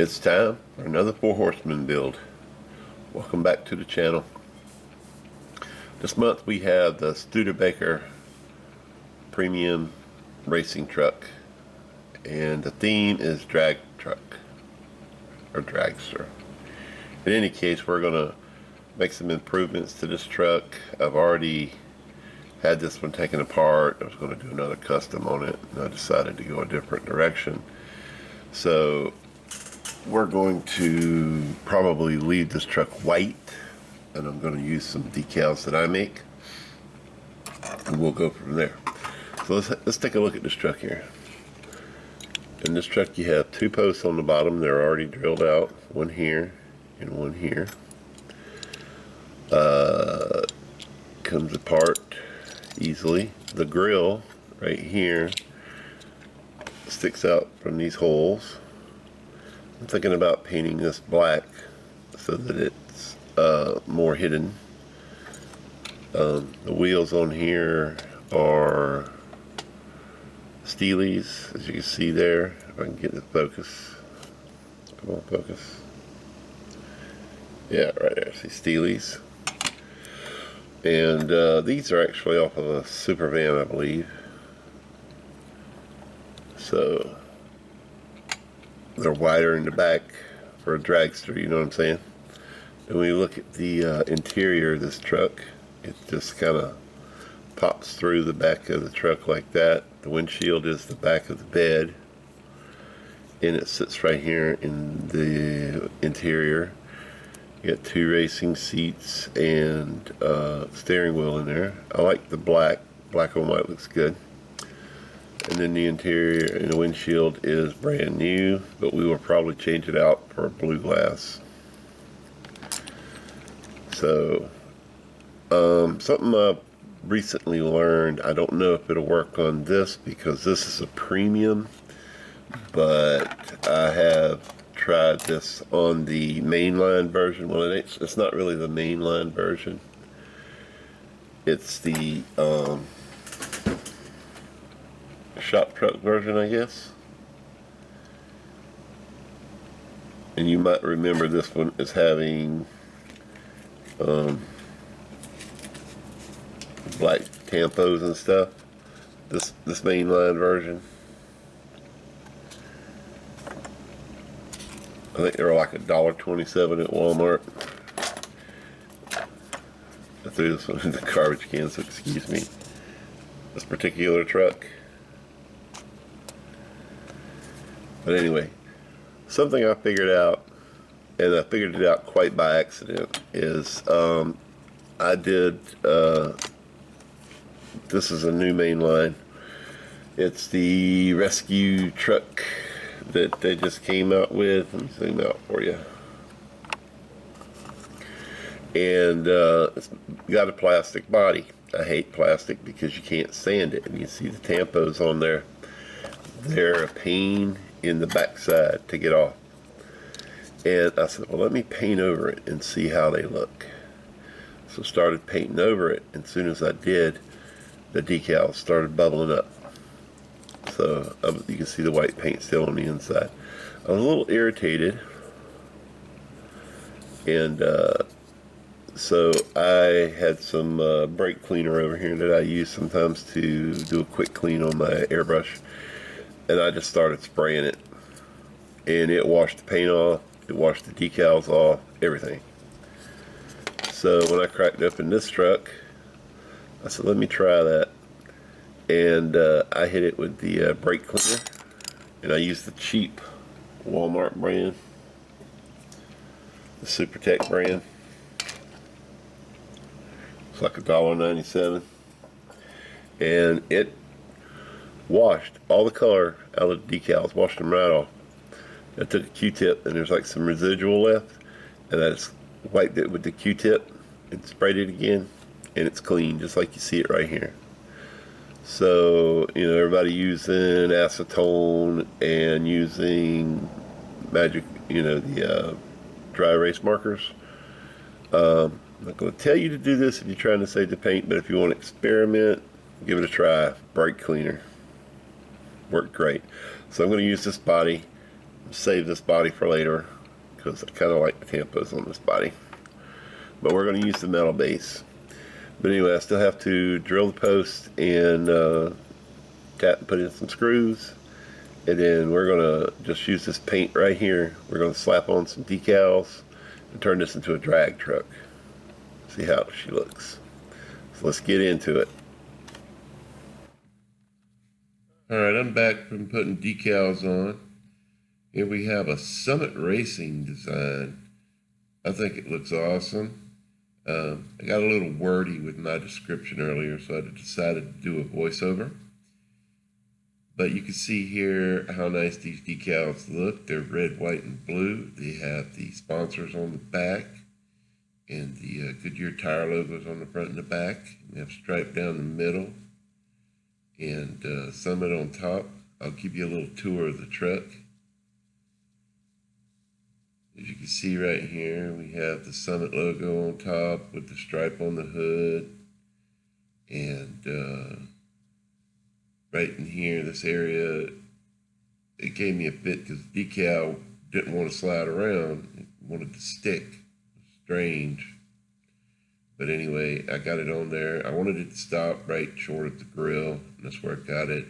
It's time for another Four Horsemen build. Welcome back to the channel. This month we have the Studebaker Premium Racing Truck, and the theme is drag truck or dragster. In any case, we're going to make some improvements to this truck. I've already had this one taken apart. I was going to do another custom on it, and I decided to go a different direction. So we're going to probably leave this truck white, and I'm going to use some decals that I make, and we'll go from there. So let's take a look at this truck here. In this truck you have two posts on the bottom. They're already drilled out, one here and one here. Comes apart easily. The grill right here sticks out from these holes. I'm thinking about painting this black so that it's more hidden. The wheels on here are Steelies, as you can see there. If I can get the focus. Come on, focus. Yeah, right there. See, Steelies. And these are actually off of a super van, I believe. So they're wider in the back for a dragster, you know what I'm saying? And when you look at the interior of this truck, it just kind of pops through the back of the truck like that. The windshield is the back of the bed, and it sits right here in the interior. You got two racing seats and steering wheel in there. I like the black on white, looks good. And then the interior and the windshield is brand new, but we will probably change it out for blue glass. So something I've recently learned, I don't know if it'll work on this because this is a premium, but I have tried this on the mainline version. Well, it's not really the mainline version. It's the shop truck version, I guess. And you might remember this one as having black tampos and stuff. This mainline version, I think they were like $1.27 at Walmart. I threw this one in the garbage can, so excuse me. This particular truck. But anyway, something I figured out, and I figured it out quite by accident, is I did, this is a new main line. It's the rescue truck that they just came out with. Let me zoom out for you. And it's got a plastic body. I hate plastic because you can't sand it, and you see the tampos on there. They're a pain in the backside to get off. And I said, well, let me paint over it and see how they look. So started painting over it, and as soon as I did, the decals started bubbling up. So you can see the white paint still on the inside. I was a little irritated, and so I had some brake cleaner over here that I use sometimes to do a quick clean on my airbrush, and I just started spraying it, and it washed the paint off, it washed the decals off, everything. So when I cracked open this truck, I said, let me try that. And I hit it with the brake cleaner, and I used the cheap Walmart brand, the SuperTech brand. It's like $1.97, and it washed all the color out of the decals, washed them right off. I took a Q-tip, and there's like some residual left, and I just wiped it with the Q-tip and sprayed it again, and it's clean, just like you see it right here. So, you know, everybody using acetone and using magic, you know, the dry erase markers. I'm not going to tell you to do this if you're trying to save the paint, but if you want to experiment, give it a try. Brake cleaner worked great. So I'm going to use this body save this body for later because I kind of like the tampos on this body. But we're going to use the metal base. But anyway, I still have to drill the post and put in some screws. And then we're going to just use this paint right here. We're going to slap on some decals and turn this into a drag truck. See how she looks. So let's get into it. Alright, I'm back from putting decals on. Here we have a Summit Racing design. I think it looks awesome. I got a little wordy with my description earlier, so I decided to do a voiceover. But you can see here how nice these decals look. They're red, white, and blue. They have the sponsors on the back and the Goodyear tire logos on the front and the back. We have stripe down the middle and Summit on top. I'll give you a little tour of the truck. As you can see right here, we have the Summit logo on top with the stripe on the hood. And right in here, this area, it gave me a fit because the decal didn't want to slide around. It wanted to stick. Strange. But anyway, I got it on there. I wanted it to stop right short of the grill, and that's where I got it.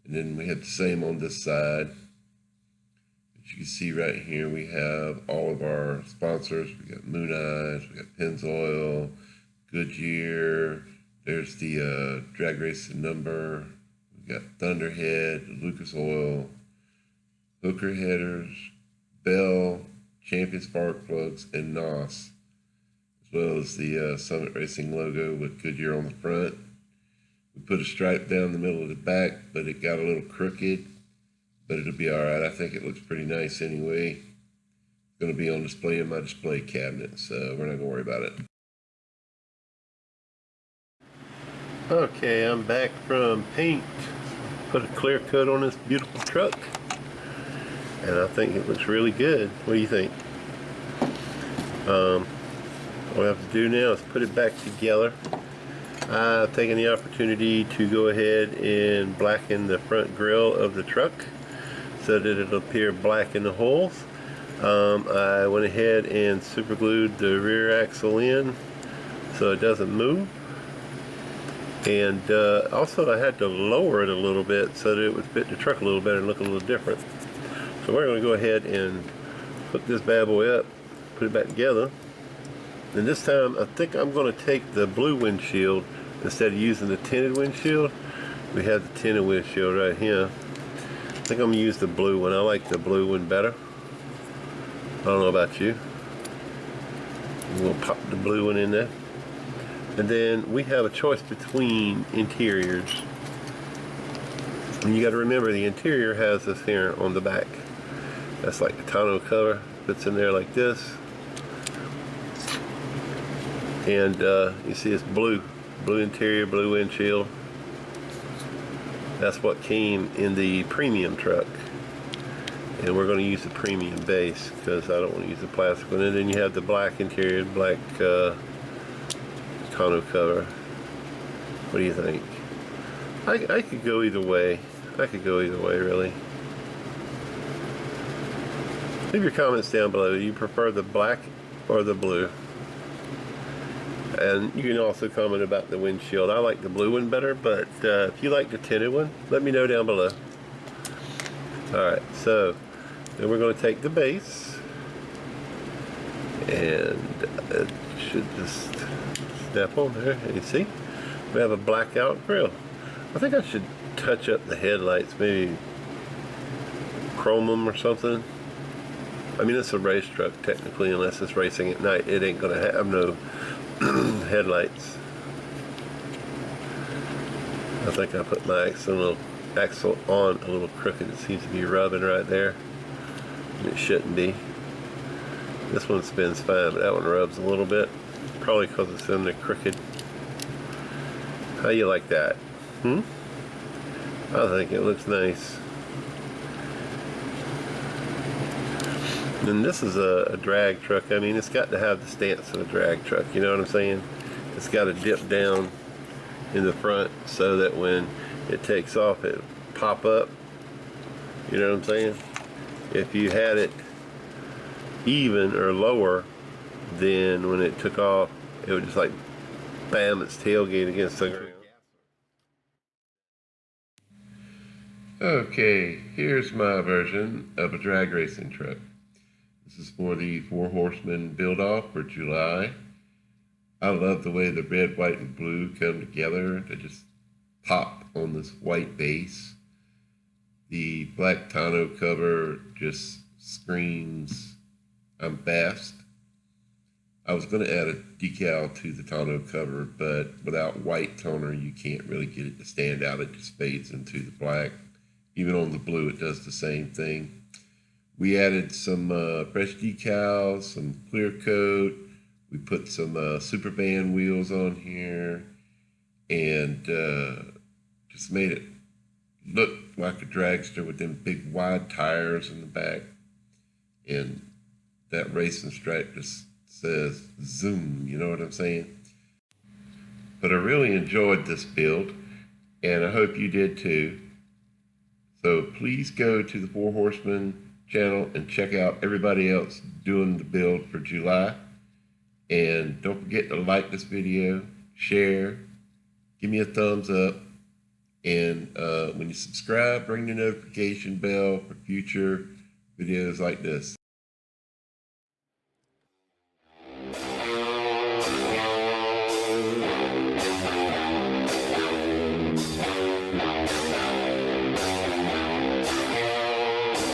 And then we have the same on this side. As you can see right here, we have all of our sponsors. We got Moon Eyes, we got Pennzoil, Goodyear. There's the drag racing number. We got Thunderhead, Lucas Oil, Hooker Headers, Bell, Champion Spark Plugs, and NOS, as well as the Summit Racing logo with Goodyear on the front. We put a stripe down the middle of the back, but it got a little crooked, but it'll be all right. I think it looks pretty nice anyway. It's going to be on display in my display cabinet, so we're not going to worry about it. Okay, I'm back from paint. Put a clear coat on this beautiful truck, and I think it looks really good. What do you think? All we have to do now is put it back together. I've taken the opportunity to go ahead and blacken the front grille of the truck so that it'll appear black in the holes. I went ahead and super glued the rear axle in so it doesn't move. And also I had to lower it a little bit so that it would fit the truck a little better and look a little different. So we're going to go ahead and hook this bad boy up, put it back together. And this time I think I'm going to take the blue windshield instead of using the tinted windshield. We have the tinted windshield right here. I think I'm going to use the blue one. I like the blue one better. I don't know about you. We'll pop the blue one in there. And then we have a choice between interiors. And you got to remember the interior has this here on the back. That's like the tonneau cover. Fits in there like this. And you see it's blue interior, blue windshield. That's what came in the premium truck. And we're going to use the premium base because I don't want to use the plastic one. And then you have the black interior, black tonneau cover. What do you think? I could go either way. I could go either way, really. Leave your comments down below. Do you prefer the black or the blue? And you can also comment about the windshield. I like the blue one better, but if you like the tinted one, let me know down below. Alright, so then we're going to take the base, and it should just snap on there. And you see, we have a blackout grill. I think I should touch up the headlights, maybe chrome them or something. I mean, it's a race truck technically, unless it's racing at night. It ain't going to have no headlights. I think I put my axle on a little crooked. It seems to be rubbing right there. It shouldn't be. This one spins fine, but that one rubs a little bit. Probably because it's in the crooked. How you like that? I think it looks nice. And this is a drag truck. I mean, it's got to have the stance of a drag truck. You know what I'm saying? It's got to dip down in the front so that when it takes off, it pop up. You know what I'm saying? If you had it even or lower, then when it took off, it would just like bam its tailgate against the ground. Okay, here's my version of a drag racing truck. This is for the Four Horsemen build off for July. I love the way the red, white, and blue come together. They just pop on this white base. The black tonneau cover just screams, I'm fast. I was going to add a decal to the tonneau cover, but without white toner, you can't really get it to stand out. It just fades into the black. Even on the blue, it does the same thing. We added some fresh decals, some clear coat. We put some super band wheels on here and just made it look like a dragster with them big wide tires in the back. And that racing stripe just says zoom, you know what I'm saying? But I really enjoyed this build, and I hope you did too. So please go to the Four Horsemen channel and check out everybody else doing the build for July. And don't forget to like this video, share, give me a thumbs up, and when you subscribe, ring the notification bell for future videos like this.